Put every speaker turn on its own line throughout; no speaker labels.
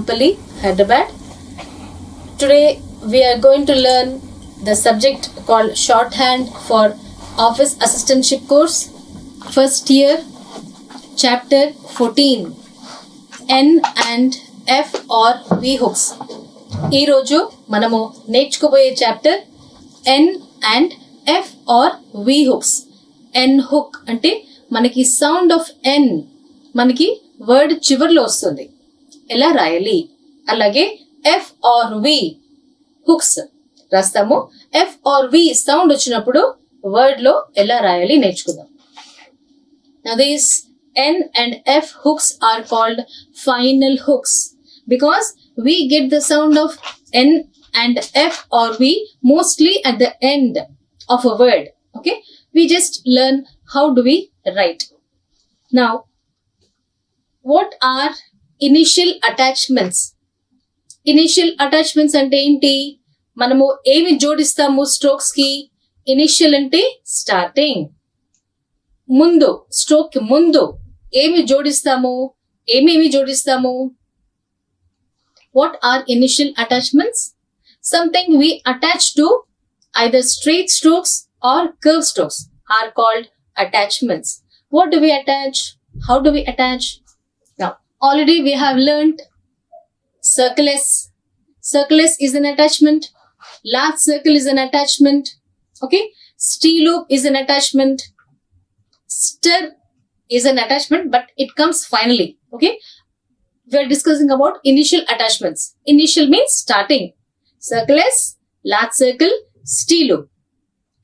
Nampally, Hyderabad. Today we are going to learn the subject called Shorthand for Office Assistantship course, first year, chapter 14, N and F or V hooks. ఈ రోజు మనము నేర్చుకోబోయే chapter N and F or V hooks. N hook అంటే మనకి sound of N మనకి word చివర్లో వస్తుంది, ఎలా రాయాలి. అలాగే F or V హుక్స్ రాస్తాము. F or V సౌండ్ వచ్చినప్పుడు వర్డ్ లో ఎలా రాయాలి నేర్చుకుందాం. Now these N and F hooks are called final hooks because we get the sound of N and F or V mostly at the end of a word. Okay, we just learn how do we write. Now, what are initial attachments? Initial attachments అంటే ఏంటి? మనము ఏమి జోడిస్తాము strokes కి? Initial అంటే starting, ముందు stroke ముందు ఏమి జోడిస్తాము? ఏమేమి జోడిస్తాము? What are initial attachments? Something we attach to either straight strokes or curved strokes are called attachments. What do we attach? How do we attach? Now, already we have learned circle S. Circle S is an attachment. Large circle is an attachment. Okay. Steel loop is an attachment. Stir is an attachment, but it comes finally. Okay. We are discussing about initial attachments. Initial means starting. Circle S, large circle, steel loop.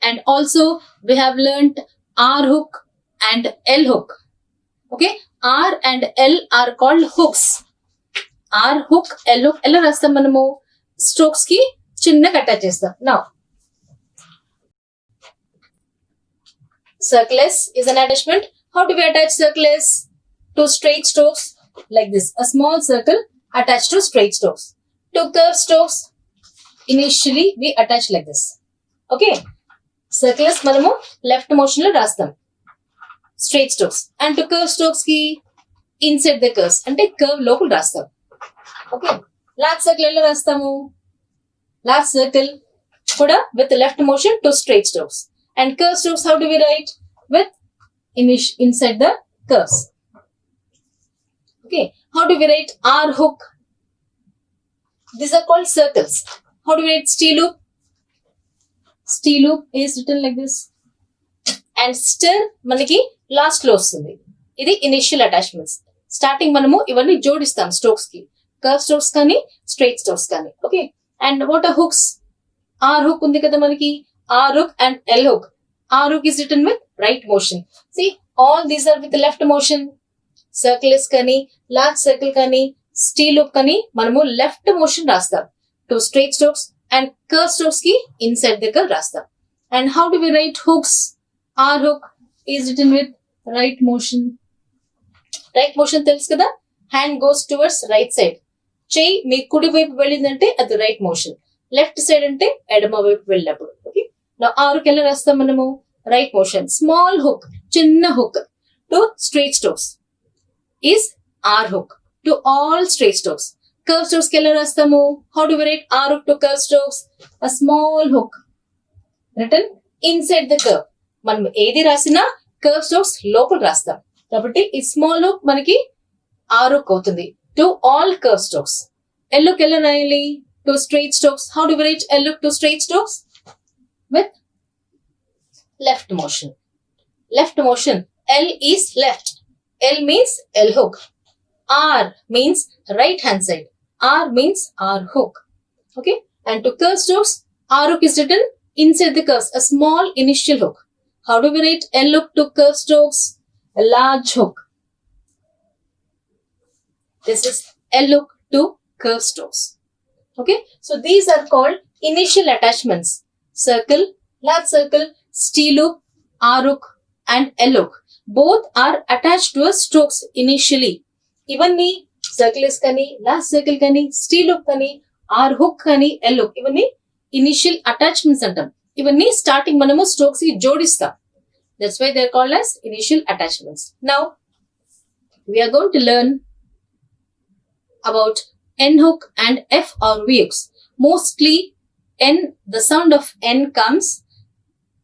And also we have learnt R hook and L hook. Okay. R and L are called hooks. R hook, L hook. Ella rastam manamu strokes ki chinna attach chestam. Now, circle S is an attachment. How do we attach circle S to straight strokes? Like this, a small circle attached to straight strokes. To curved strokes, initially we attach like this. Okay, circles manamu left motion lo rastam, straight strokes. And to curved strokes ki inside the curves ante curve local rastam. Okay, large circle ella rastamu, large circle kuda with left motion to straight strokes. And curved strokes, how do we write? With inside the curves. Okay, how do we write R hook? These are called circles. How do we write steel loop? Steel loop is written like this. And stir manaki last lo vastundi. Idi initial attachments. Starting manamu ivanni jodistam strokes ki. Curve strokes kani, straight strokes kani. Okay. And what are hooks? R hook undi kada manaki. R hook and L hook. R hook is written with right motion. See, all these are with left motion. Circle is kani, large circle kani, steel loop kani, manamu left motion rastam to straight strokes, and curve strokes ki inside the curve rastam. And how do we write hooks? R hook is written with right motion. Right motion telusu kada? Hand goes towards right side. Cheyi మీ కుడి వైపు వెళ్ళిందంటే అది right motion. Left side అంటే ఎడమ వైపు వెళ్ళినప్పుడు. Okay. Now R hook ఎలా రాస్తాం మనము? Right motion. Small hook, చిన్న hook to straight strokes is R hook to all straight strokes. Curve strokes ki ella rastamu? How do we write R hook to curve strokes? A small hook written inside the curve. Manam edi rasina curve strokes local rastam. Kabatti ee small hook manaki R hook avutundi to all curve strokes. L hook ella rayali to straight strokes. How do we write L hook to straight strokes? With left motion. Left motion. L is left. L means L hook. R means right hand side. R means R hook. Okay. And to curve strokes, R hook is written inside the curves, a small initial hook. How do we write L hook to curve strokes? A large hook. This is L hook to curve strokes. Okay. So these are called initial attachments. Circle, large circle, steel loop, R hook and L hook. Both are attached to a strokes initially. Ivanni circle is kani, large circle kani, steel hook kani, R hook kani, L hook. Ivanni initial attachments antam. Ivanni starting manamu strokes ki jodistam. That's why they are called as initial attachments. Now we are going to learn about N hook and F or V hooks. Mostly N, the sound of N comes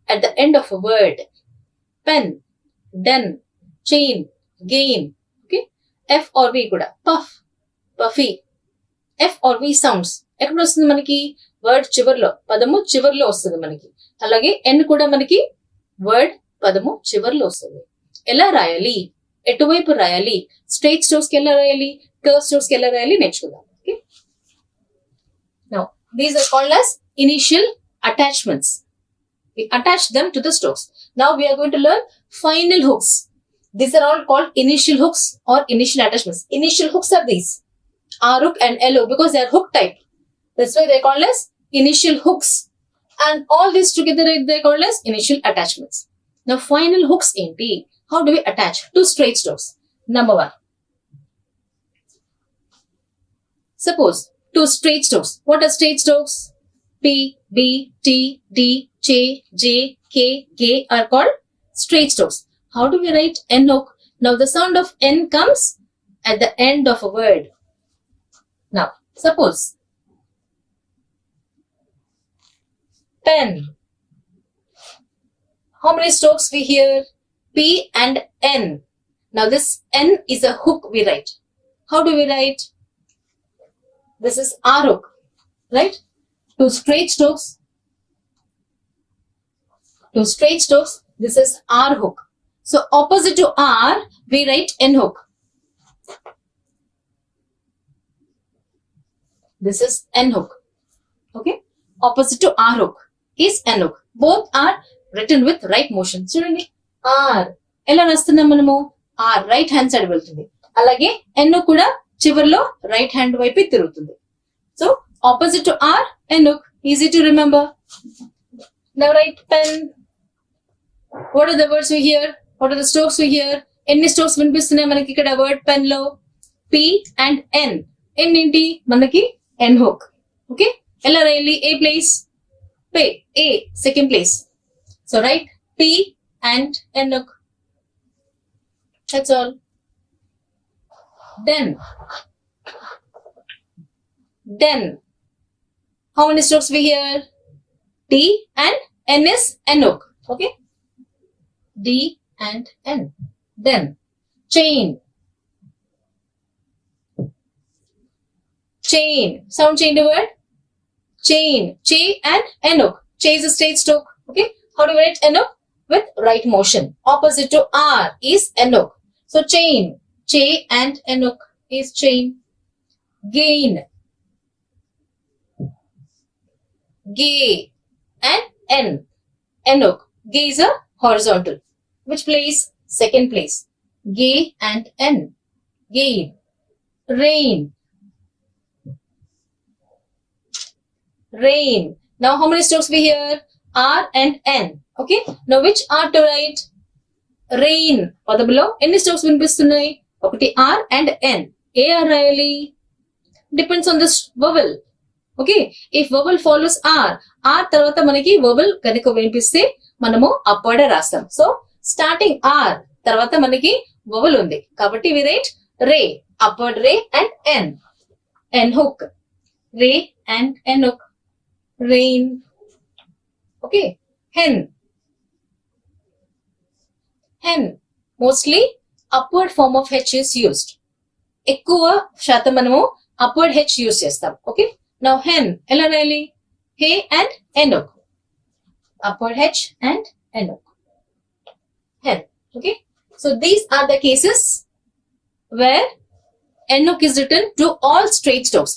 at the end of a word. Pen, den, chain, gain. Okay. F or V kuda. Puff, puffy. F or V sounds. ఎక్కడ వస్తుంది మనకి word చివర్లో, పదము చివర్లో వస్తుంది మనకి. అలాగే ఎన్ కూడా మనకి వర్డ్ పదము చివర్లో వస్తుంది. ఎలా రాయాలి, ఎటువైపు రాయాలి, స్ట్రైట్ స్ట్రోక్స్ కి ఎలా రాయాలి, కర్వ్ స్ట్రోక్స్ కి ఎలా రాయాలి నేర్చుకుందాం. Okay. Now these are called as initial attachments. We attach them to the strokes. Now we are going to learn final hooks. These are all called initial hooks or initial attachments. Initial hooks are these. R hook and L hook because they are hook type. That's why they are called as initial hooks. And all these together they are called as initial attachments. Now final hooks enti. How do we attach to straight strokes? Number 1. Suppose two straight strokes. What are straight strokes? P, B, T, D, J, J, K, K are called straight strokes. How do we write N hook? Now the sound of N comes at the end of a word. Now, suppose pen. How many strokes we hear? P and N. Now this N is a hook we write. How do we write? This is R hook, right? Two straight strokes. Two straight strokes. This is R hook. So opposite to R, we write N hook. This is N hook. Okay. Opposite to R hook is N hook. Both are written with right motion. చూడండి R ఎలా రాస్తున్నాం మనము, R right hand side వెళ్తుంది. అలాగే N కూడా చివర్లో right hand వైపు తిరుగుతుంది. So opposite to R, N hook. Easy to remember. Now write pen. What are the words we hear? What are the strokes we hear? ఎన్ని strokes వినిపిస్తున్నాయి మనకి ఇక్కడ వర్డ్ పెన్ లో? P and N. N ఏంటి మనకి N hook. Okay. ఎలా రాయాలి? A place. A second place. So write P and N hook. That's all. Then how many strokes we hear? D and N is N hook. Okay. D and N. Then chain. Sound change the word. Chain. Ch and N hook. Ch is a straight stroke. Okay. How do we write N hook? With right motion. Opposite to R is N hook. So chain. Ch and N hook is chain. Gain. Gay and N. N hook. Gay is a horizontal. Which place? Second place. Gay and N. Gain. Rain. Now how many strokes we hear? R and N. Okay. Now which R to write? Rain. పదములో ఎన్ని strokes వినిపిస్తున్నాయి? ఒకటి R and N. A R రాయాలి? Depends on this vowel. Okay. If vowel follows R తర్వాత మనకి vowel కనుక వినిపిస్తే మనము upward రాస్తాం. So starting R తర్వాత మనకి vowel ఉంది. కాబట్టి we write ray. Upward ray and N. N hook. Ray and N hook. Rain. Okay. Hen. Mostly upward form of H is used. ఎక్కువ శాతం మనము upward H యూస్ చేస్తాం. Okay. Now hen ఎలా రాయాలి? He and N hook. Upward H and N hook. Hen. Okay. So these are the cases where N hook is written to all straight strokes.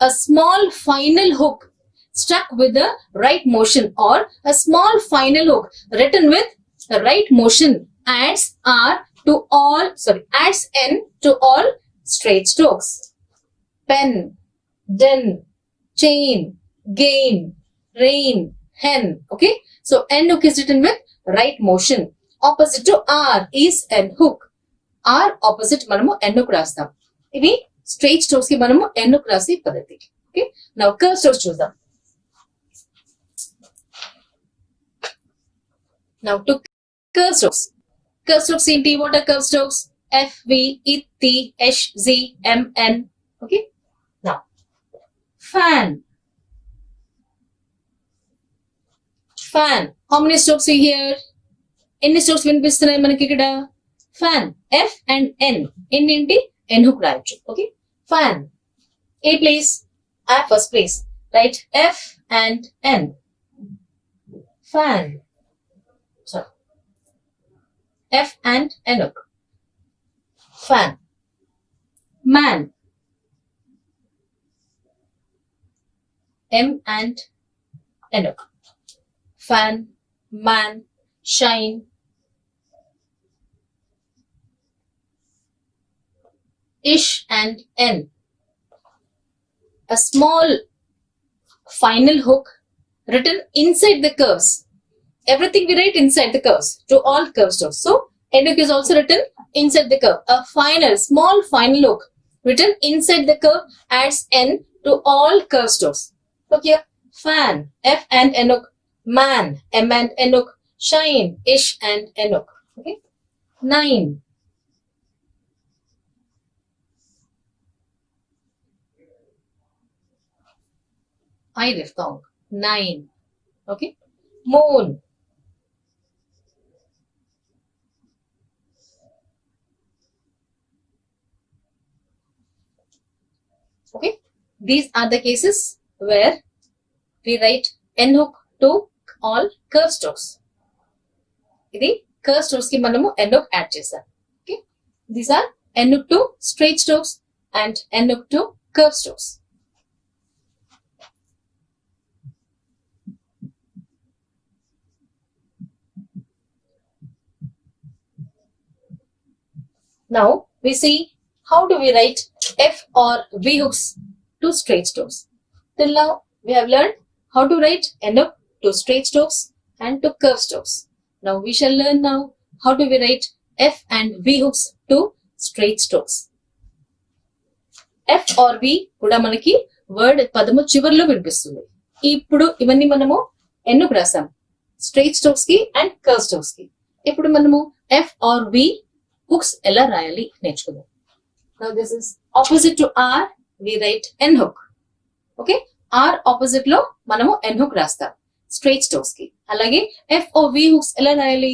A small final hook struck with the right motion or a small final hook written with the right motion adds N to all straight strokes. Pen, den, chain, gain, rain, hen. Okay. So N hook is written with right motion. Opposite to R is N hook. R opposite మనము N hook రాస్తాం. ఇవి straight strokes కి మనము N hook రాసే పద్ధతి. Okay. Now curve strokes చూద్దాం. Now to curve strokes. Curve strokes ఏంటి? What are curve strokes? F, V, E, T, H, Z, M, N. Okay. Now fan. How many strokes you hear? ఎన్ని strokes వినిపిస్తున్నాయి మనకి ఇక్కడ? Fan. F and N. N ఏంటి? N hook రాయొచ్చు. Okay. Fan. A place. At first place. Right. F and N. Fan. Sorry. F and N hook. Fan. Man. M and N hook. Fan, man, shine. Ish and N. A small final hook written inside the curves. Everything we write inside the curves to all curve strokes. So N hook is also written inside the curve. A final, small final hook written inside the curve adds N to all curve strokes. Look here. Fan, F and N hook. Man, M and N hook. Shine, Ish and N hook. Okay. 9. I diphthong. 9. Okay. Moon. Okay. These are the cases where we write N hook to all curve strokes. ఇది curve strokes కి మనము N hook add చేసాం. Okay. These are N hook to straight strokes and N hook to curve strokes. Now we see how do we write F or V hooks to straight strokes. Till now we have learned how to write N hook to straight strokes and to curve strokes. Now we shall learn now how do we write F and V hooks to straight strokes. F or V కూడా మనకి word పదము చివర్లో వినిపిస్తుంది. ఇప్పుడు ఇవన్నీ మనము N hook రాసాం straight strokes కి అండ్ కర్వ్ స్ట్రోక్స్ కి. ఇప్పుడు మనము F or V hooks ఎలా రాయాలి నేర్చుకుందాం. Now this is opposite to R, we write N hook. Okay. R opposite లో మనము N hook రాస్తాం స్ట్రైట్ స్ట్రోక్స్ కి. అలాగే F or V hooks ఎలా రాయాలి?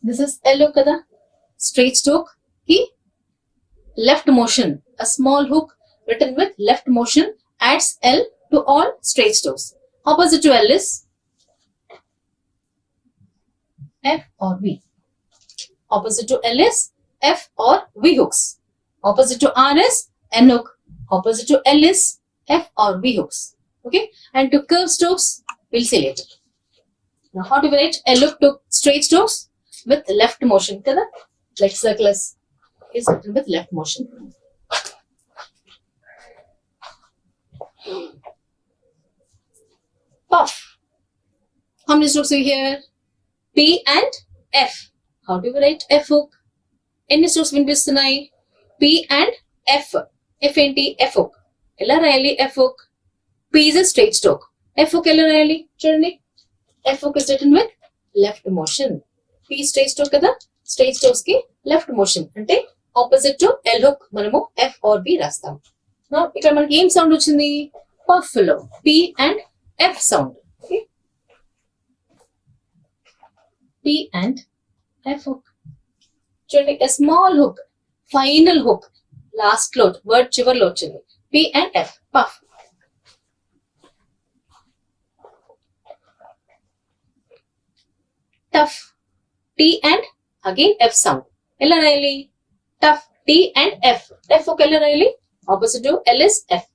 This is L hook కదా. Straight stroke ki left motion. A small hook written with left motion adds L to all straight strokes. Opposite to L is F or V. Opposite to L is F or V hooks. Opposite to R is N hook. Opposite to L is F or V hooks. Okay. And to curve strokes, we'll see later. Now, how do we write L hook to straight strokes? With left motion. Kada? Like circles is written with left motion. Puff. How many strokes are here? P and F. How do we write F hook? Any strokes వినిపిస్తున్నాయి? P and F. F ఏంటి? F hook. ఎలా రాయాలి F hook? P is a straight stroke. F hook ఎలా రాయాలి? చూడండి. F hook is written with left motion. P straight stroke కదా? Straight strokes కి left motion. అంటే opposite to L hook మనము F or B రాస్తాం. Now ఇక్కడ మనకి ఏం సౌండ్ వచ్చింది? Puff లో P and F sound. Okay. P and F hook. చూడండి, a small hook, final hook, last లో word చివర్లో వచ్చింది. P and F, puff. Tough, T and again F sound. ఎలా రాయాలి? Tough, T and F. F hook ఎలా రాయాలి? Opposite to L is F.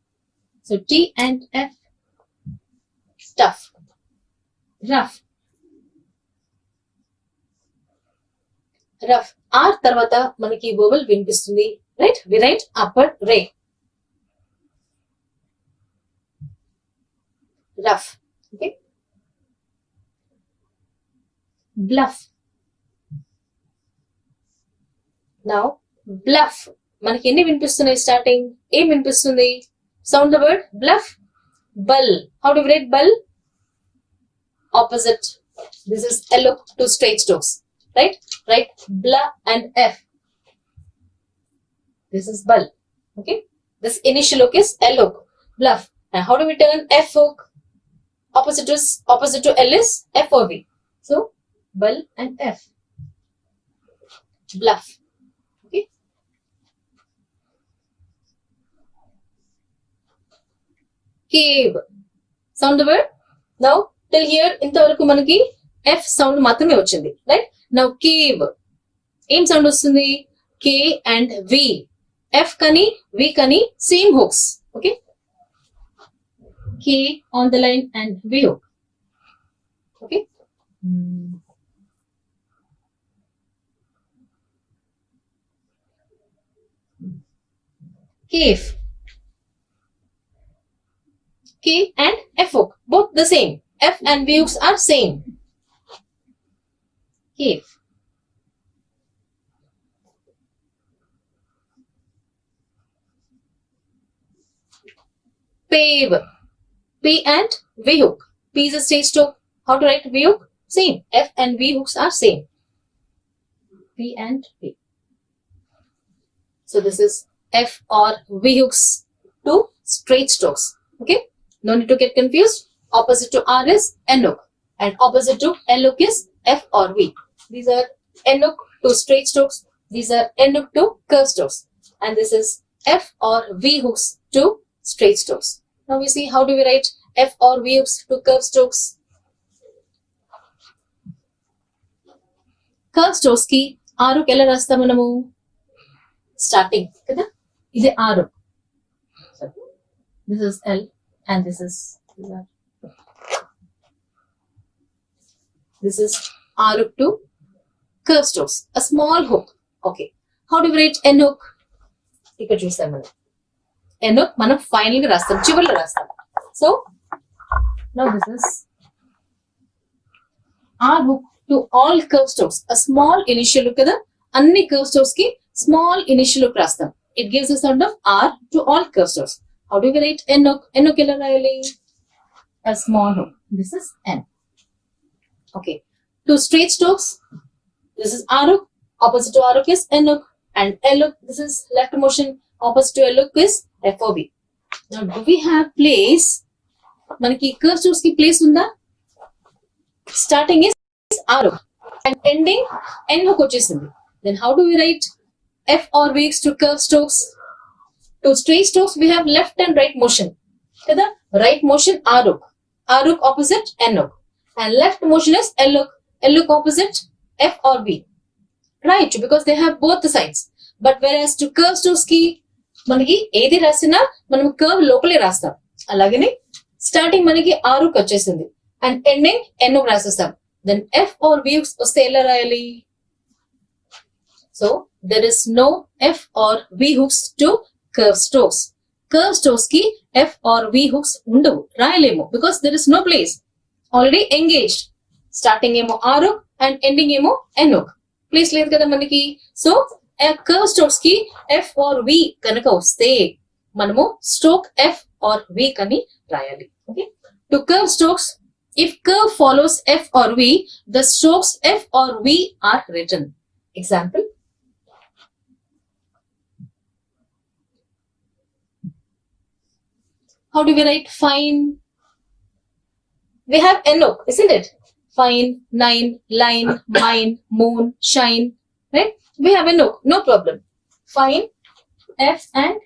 So T and F. Tough. Rough. Rough. R తర్వాత మనకి vowel వినిపిస్తుంది. Right? We write upper ray. Rough. Okay. Bluff. Now, bluff. మనకి ఎన్ని వినిపిస్తున్నాయి స్టార్టింగ్? ఏం వినిపిస్తుంది? Sound the word bluff. Bull. How do we write bull? Opposite. This is L hook to straight strokes. Right? Right? Blah and F. This is bull. Okay? This initial hook is L hook. Bluff. And how do we turn F hook? Opposite to L is F or V. So bell and F. Bluff. Okay. Cave. Sound the word? Now till here ఇంతవరకు మనకి F sound మాత్రమే వచ్చింది. Right? Now cave. ఏం sound వస్తుంది? K and V. F kani, V kani, same hooks. Okay. K on the line and V hook. Okay. Cave. K and F hook, both the same. F and V hooks are same. Cave. Pave. P and V hook. P is a straight stroke. How to write V hook? Same. F and V hooks are same. P and P. So this is F or V hooks, two straight strokes. Okay. No need to get confused. Opposite to R is N hook and opposite to L hook is F or V. These are N hook to straight strokes. These are N hook to curve strokes. And this is F or V hooks to straight strokes. Now we see how do we write F or V hooks to curve strokes. Curve strokes ki R hook ela rasta manamu starting kada ide R hook. So this is L and this is R hook to curve strokes, a small hook. Okay, how do we write N hook? ఇక్కడ చూస్తాం మనం N hook మనం final గా రాస్తాం, చివరిలో రాస్తాం. So now this is R hook to all curve strokes, a small initial hook కదా, అన్ని curve strokes కి small initial hook రాస్తాం. It gives the sound of R to all curve strokes. How do we write N hook? N hook ఎలా రాయాలి? A small hook. This is N. Okay. Two straight strokes. This is R hook. Opposite to R hook is N hook. And L hook, this is left motion. Opposite to L hook is F or V. Now, do we have place? Manaki curve strokes ki place unda? Starting is R hook. And ending N hook vachesindi. Then how do we write F or V hooks to curve strokes? To straight strokes, we have left and right motion. Kada? Right motion R hook. R hook opposite N hook. And left motion is L hook. L hook opposite F or V. Right? Because they have both the sides. But whereas to curve strokes ki మనకి ఏది రాసినా మనం curve లోపలే రాస్తాం. అలాగనే starting మనకి R hook వచ్చేసింది and ending N hook రాసేస్తాం. Then F or V hooks వస్తే ఎలా రాయాలి? So there is no F or V hooks to curve strokes. Curve strokes ki F or V hooks ఉండవు, రాయలేము, because there is no place. Already engaged. Starting ఏమో R hook and ending ఏమో N hook. Place లేదు కదా మనకి. So curve strokes ki F or V కనుక వస్తే మనము stroke F or V కని రాయాలి. Okay. To curve strokes, if curve follows F or V, the strokes F or V are written. Example. How do we write fine? We have N hook, isn't it? Fine, nine, line, mine, moon, shine. Right? We have N hook, no problem. Fine, F and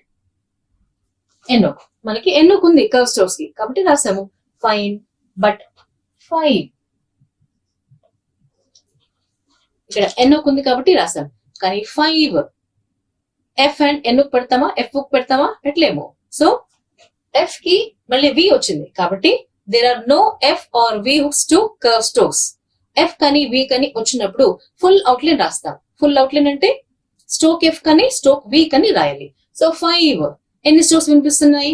N hook. మనకి N hook ఉంది curve strokes కి, కాబట్టి రాసాము fine, but 5. ఇక్కడ N hook ఉంది కాబట్టి రాసాం, కానీ 5 F and N hook పెడతామా, F hook పెడతామా, పెట్టలేము. సో F కి మళ్ళీ V వచ్చింది కాబట్టి there are no F or V hooks to curve strokes. F కని V కని వచ్చినప్పుడు ఫుల్ అవుట్లైన్ రాస్తాం. ఫుల్ అవుట్లైన్ అంటే స్ట్రోక్ F కని స్ట్రోక్ V కని రాయాలి. సో 5 ఎన్ని స్ట్రోక్స్ వినిపిస్తున్నాయి?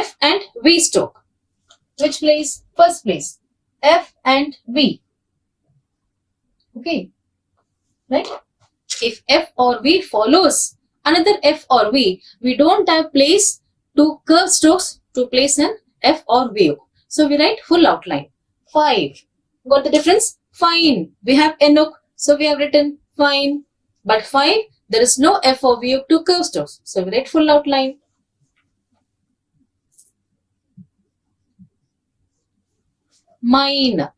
F and V stroke. Which place? First place. F and V. Okay. Right? If F or V follows another F or V, we don't have place to curve strokes to place an F or V hook. So we write full outline. 5. Got the difference? Fine. We have N hook, so we have written fine. But 5, there is no F or V hook to curve strokes. So we write full outline. Mine.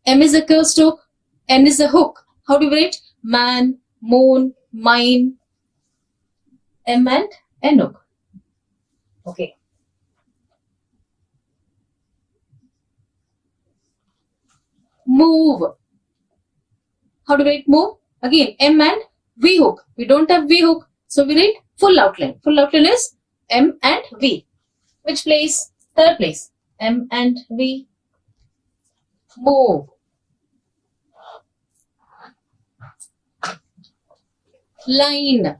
M is a curved stroke. N is a hook. How do we write? Man, moon, mine. M and N hook. Okay. Move. How do we write move? Again, M and V hook. We don't have V hook. So we write full outline. Full outline is M and V. Which place? Third place. M and V. Move. Line.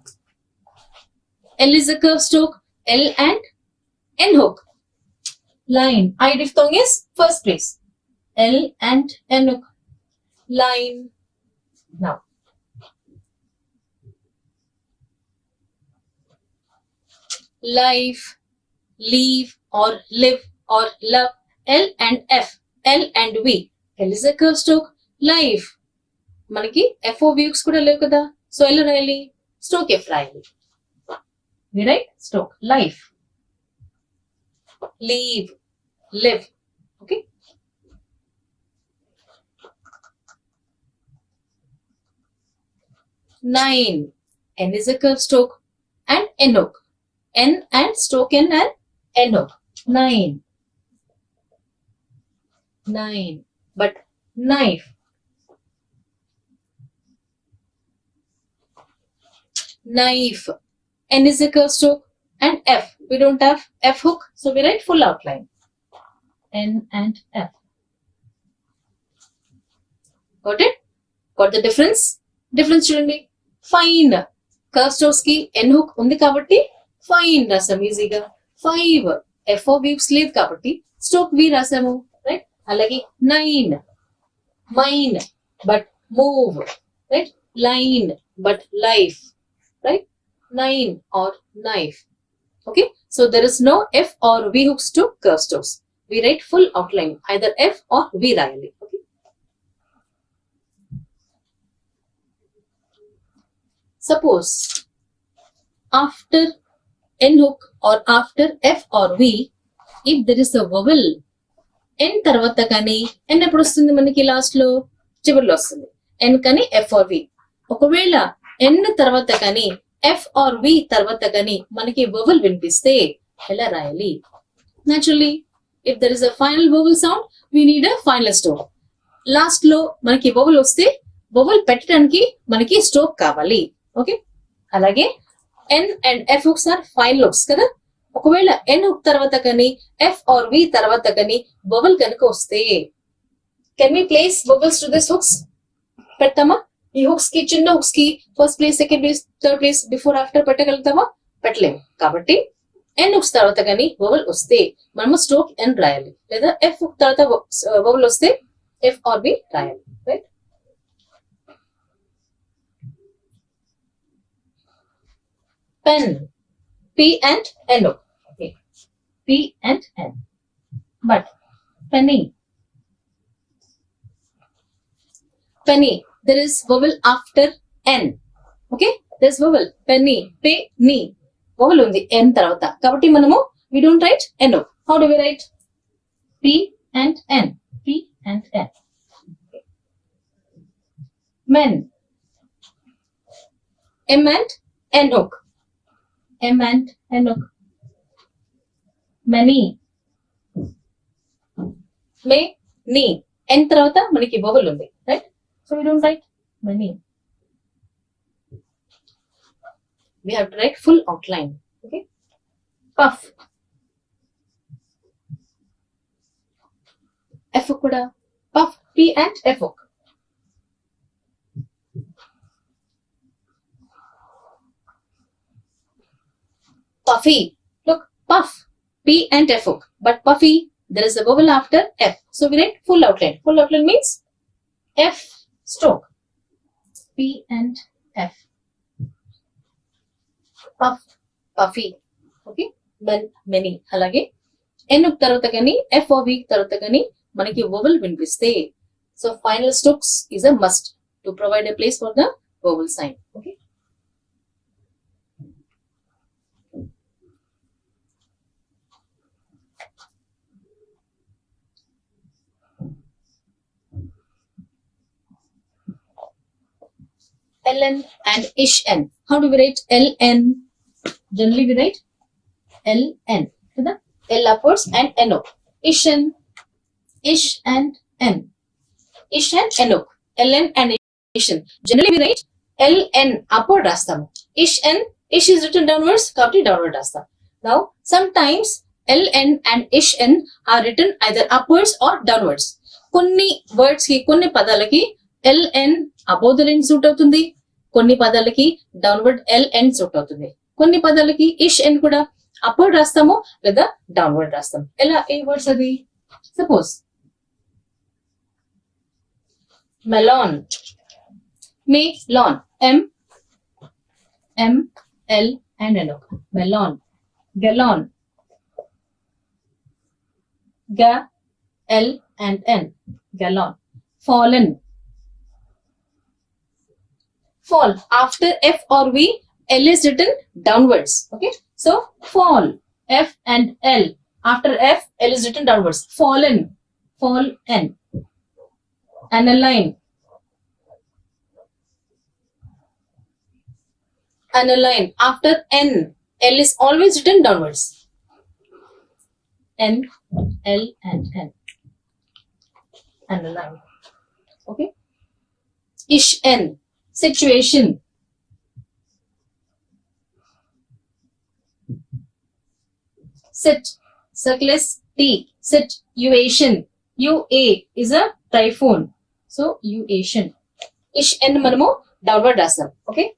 L is a curved stroke. L and N hook. Line. I diphthong is first place. L and N hook. Line. Now. Life, leave or live or love. L and F. L and V. L is a curved stroke. Life. మనకి FOV కూడా లేవు కదా. So L రాయాలి. Stroke F రాయాలి. We write stroke. Life. Leave. Live. Okay. Nine. N is a curved stroke and N hook. N and stroke N and N hook. Nine. Nine. But knife. Knife. N is a curved stroke and F. We don't have F hook, so we write full outline. N and F. Got it? Got the difference? Difference చూడండి. Fine. Curved strokes కి N hook ఉంది కాబట్టి fine రాసాము ఈజీగా. 5. FOV లేదు కాబట్టి stroke V రాసాము. Right? అలాగే 9. Mine but move. Right? Line but life. Right? 9 or knife. Okay? So there is no F or V hooks to curved strokes. We write full outline, either F or V రాయాలి. Okay? Suppose after N hook or after F or V, if there is a vowel, N తర్వాత కానీ N ఎప్పుడు వస్తుంది మనకి last లో చివరిలో వస్తుంది. N కానీ F or V. ఒకవేళ N తర్వాత కానీ F or V తర్వాత కానీ మనకి vowel వినిపిస్తే ఎలా రాయాలి? Naturally, if there is a final vowel sound, we need a final stroke. Last లో మనకి vowel వస్తే vowel పెట్టడానికి మనకి స్ట్రోక్ కావాలి. ఓకే, అలాగే N and F hooks are final hooks కదా. ఒకవేళ N hook తర్వాత కానీ F or V తర్వాత కానీ vowel కనుక వస్తే, can we place vowels to this hooks? పెడతామా? ఈ హుక్స్ కి, చిన్న హుక్స్ కి first place, second place, third place, before after పెట్టగలుగుతామా? పెట్టలేము. కాబట్టి N hooks తర్వాత కానీ vowel వస్తే మనము స్ట్రోక్ N రాయాలి, లేదా F hook తర్వాత vowel వస్తే F or V రాయాలి. Right? Pen. P and N hook. Okay. P and N. But penny. Penny. There is vowel after N. Okay. There is vowel. Penny. Penny. Vowel ఉంది N తర్వాత. కాబట్టి మనము we don't write N hook. How do we write? P and N. P and N. Okay. Men. M and N hook. M and N hook. Many. Many. N తర్వాత మనకి vowel ఉంది, right? So we don't write many. We have to write full outline. Okay. Puff. F hook kuda. Puff. P and F hook. Puffy. Look, puff. P and F hook. But puffy, there is a vowel after F. So we write full outline. Full outline means F stroke. P and F. Puff. Puffy. Okay. Many. అలాగే N hook తర్వాత కానీ F or V తర్వాత కానీ మనకి vowel వినిపిస్తే, so final strokes is a must to provide a place for the vowel sign. Okay. ln and ish-n. How do we write ln? Generally we write ln. The L upwards and n. Ish-n, ish and n. Ish and n. ln and ish-n. Generally we write ln upward rastam. Ish-n, ish is written downwards, kabatti downward rastam. Now, sometimes ln and ish-n are written either upwards or downwards. Konni words ki, konni padalaki ln above the line suit avutundi. Konni padalaki downward ln suit avutundi. Konni padalaki ish-n kuda upward rastamu లేదా downward rastam. Ela A words adi? Suppose melon, melon, m l and n. Melon. Gallon, ga l and n. Gallon. Fallen. Fall. After f or v, l is written downwards. Okay. So fall. F and l. After f, l is written downwards. Fallen. Fall n. Aniline. Aniline. After n, l is always written downwards. N, l and n. Aniline. Okay. Ish-n. Situation. Sit. Circles T. Situation. UA is a typhoon. So, uation. Ish-n manamu downward rasam. Okay.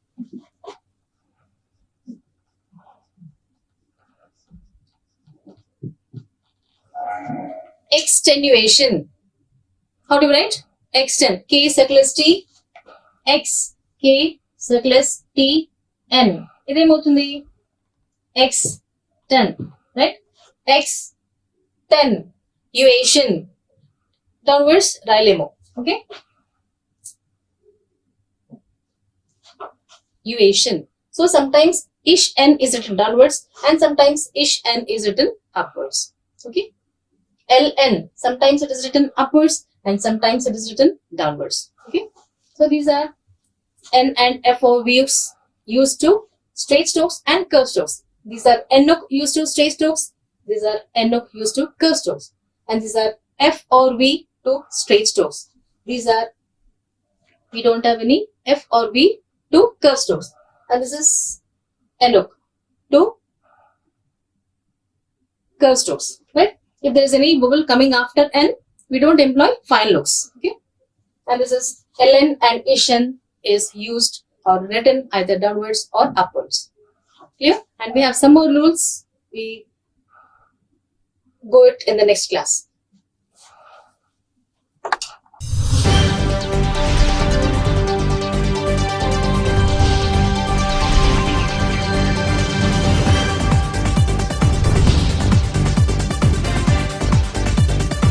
Extenuation. How do you write? Extend. K circles T. X. K circles T. N. Idemoutundi. X. 10. Right? X. 10. Uation. Downwards. Railemo. Okay? Uation. So sometimes ish-n is written downwards and sometimes ish-n is written upwards. Okay? ln. Sometimes it is written upwards and sometimes it is written downwards. Okay? So these are n and f or views used to straight strokes and curved strokes. These are n used to straight strokes. These are n used to curved strokes. And these are f or v to straight strokes. These are, we don't have any f or v to curved strokes. And this is n to curved strokes. Right? If there is any vowel coming after n, we don't employ fine looks. Okay? And this is ln and ish-n is used or written either downwards or upwards. Clear? And we have some more rules. We go it in the next class.